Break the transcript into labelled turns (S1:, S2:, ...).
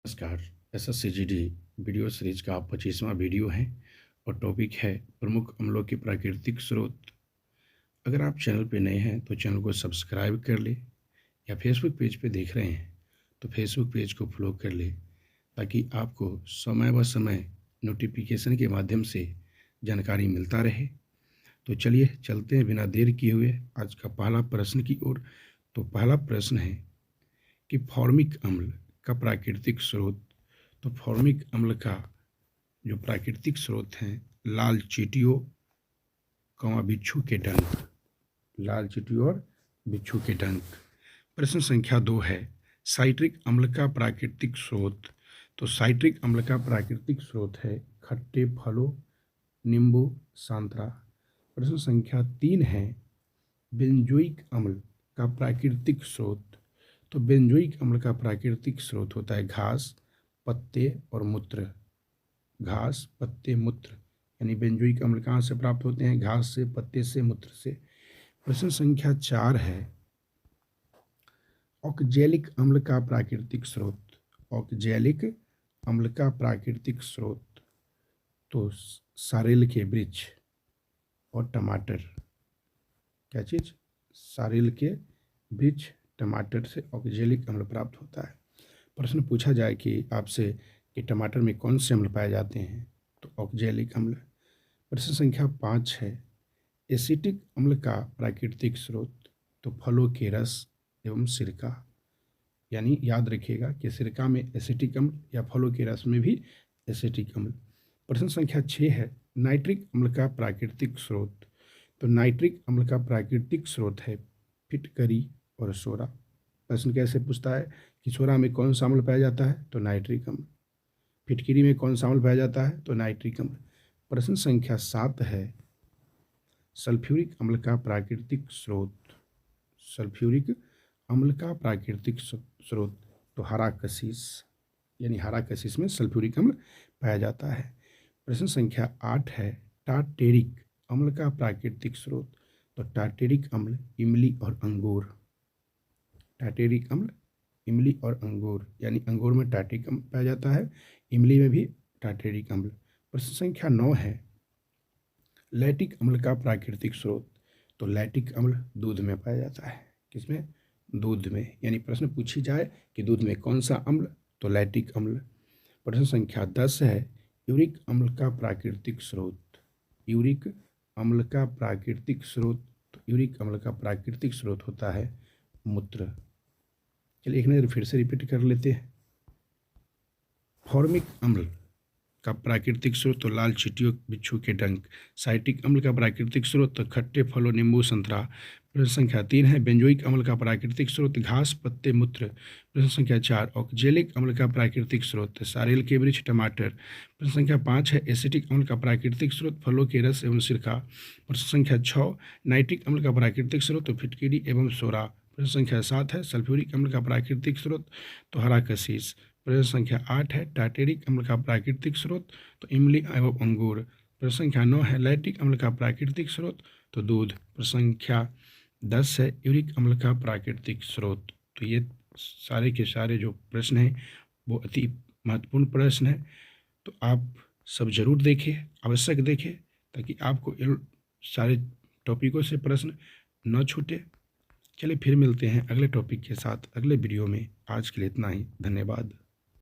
S1: नमस्कार। एसएससीजीडी video series का 25वां video है और टॉपिक है प्रमुख अम्लों के प्राकृतिक स्रोत। अगर आप चैनल पे नए हैं तो चैनल को सब्सक्राइब कर ले, या फेसबुक पेज पे देख रहे हैं तो फेसबुक पेज को फॉलो कर ले, ताकि आपको समय ब समय नोटिफिकेशन के माध्यम से जानकारी मिलता रहे। तो चलिए चलते हैं बिना देर किए हुए आज का पहला प्रश्न की ओर। तो पहला प्रश्न है कि फॉर्मिक अम्ल का प्राकृतिक स्रोत। तो फॉर्मिक अम्ल का जो प्राकृतिक स्रोत हैं लाल चींटियों बिच्छू के डंक। लाल चींटियों और बिच्छू के डंक। प्रश्न संख्या 2 है साइट्रिक अम्ल का प्राकृतिक स्रोत। तो साइट्रिक अम्ल का प्राकृतिक स्रोत है खट्टे फलों, नींबू, संतरा। प्रश्न संख्या 3 है बेंजोइक अम्ल का प्राकृतिक स्रोत। तो बेंजोइक अम्ल का प्राकृतिक स्रोत होता है घास, पत्ते और मूत्र। घास, पत्ते, मूत्र, यानी बेंजोइक अम्ल कहाँ से प्राप्त होते हैं? घास से, पत्ते से, मूत्र से। प्रश्न संख्या 4 है ऑक्जेलिक अम्ल का प्राकृतिक स्रोत। ऑक्जेलिक अम्ल का प्राकृतिक स्रोत तो सारेल के वृक्ष और टमाटर। क्या चीज? सारेल के वृक्ष, टमाटर से ऑक्जेलिक अम्ल प्राप्त होता है। प्रश्न पूछा जाए कि आपसे कि टमाटर में कौन से अम्ल पाए जाते हैं? तो ऑक्जेलिक अम्ल। प्रश्न संख्या 5 है एसिटिक अम्ल का प्राकृतिक स्रोत। तो फलों के रस एवं सिरका, यानी याद रखिएगा कि सिरका में एसिटिक अम्ल या फलों के रस में भी एसिटिक अम्ल। प्रश्न संख्या 6 है नाइट्रिक अम्ल का प्राकृतिक स्रोत। तो नाइट्रिक अम्ल का प्राकृतिक स्रोत है फिटकरी और सोरा। प्रश्न कैसे पूछता है कि सोरा में कौन सा अम्ल पाया जाता है? तो नाइट्रिक अम्ल। फिटकरी में कौन सा अम्ल पाया जाता है? तो नाइट्रिक अम्ल। प्रश्न संख्या 7 है सल्फ्यूरिक अम्ल का प्राकृतिक स्रोत। सल्फ्यूरिक अम्ल का प्राकृतिक स्रोत तो हरा कशिश, यानी हरा कशिश में सल्फ्यूरिक अम्ल पाया जाता है। प्रश्न संख्या 8 है टार्टेरिक अम्ल का प्राकृतिक स्रोत। तो टार्टेरिक अम्ल इमली और अंगूर। टार्टेरिक अम्ल इमली और अंगूर, यानी अंगूर में टार्टेरिक अम्ल पाया जाता है, इमली में भी टार्टेरिक अम्ल। प्रश्न संख्या 9 है लैक्टिक अम्ल का प्राकृतिक स्रोत। तो लैक्टिक अम्ल दूध में पाया जाता है। किसमें? दूध में। यानी प्रश्न पूछी जाए कि दूध में कौन सा अम्ल? तो लैक्टिक अम्ल। प्रश्न संख्या 10 है यूरिक अम्ल का प्राकृतिक स्रोत। यूरिक अम्ल का प्राकृतिक स्रोत तो यूरिक अम्ल का प्राकृतिक स्रोत होता है मूत्र। चलिए एक नज़र फिर से रिपीट कर लेते हैं। फॉर्मिक अम्ल का प्राकृतिक स्रोत तो लाल चींटियों, बिच्छू के डंक। साइट्रिक अम्ल का प्राकृतिक स्रोत तो खट्टे फलों, नींबू, संतरा। प्रश्न संख्या 3 है बेंजोइक अम्ल का प्राकृतिक स्रोत घास, पत्ते, मूत्र। प्रश्न संख्या 4 ऑक्जेलिक अम्ल का प्राकृतिक स्रोत सारेल के वृक्ष, टमाटर। प्रश्न संख्या 5 है एसिटिक अम्ल का प्राकृतिक स्रोत फलों के रस एवं सिरका। प्रश्न संख्या 6 नाइट्रिक अम्ल का प्राकृतिक स्रोत तो फिटकिरी एवं सोरा। प्रश्न संख्या 7 है सल्फ्यूरिक अम्ल का प्राकृतिक स्रोत तो हरा कशिश। प्रश्न संख्या 8 है टार्टेरिक अम्ल का प्राकृतिक स्रोत तो इमली एवं अंगूर। प्रश्न संख्या 9 है लैक्टिक अम्ल का प्राकृतिक स्रोत तो दूध। प्रश्न संख्या 10 है यूरिक अम्ल का प्राकृतिक स्रोत। तो ये सारे के सारे जो प्रश्न हैं वो अति महत्वपूर्ण प्रश्न हैं। तो आप सब जरूर देखें, अवश्य देखें, ताकि आपको इन सारे टॉपिकों से प्रश्न न छूटे। चलिए फिर मिलते हैं अगले टॉपिक के साथ अगले वीडियो में। आज के लिए इतना ही। धन्यवाद।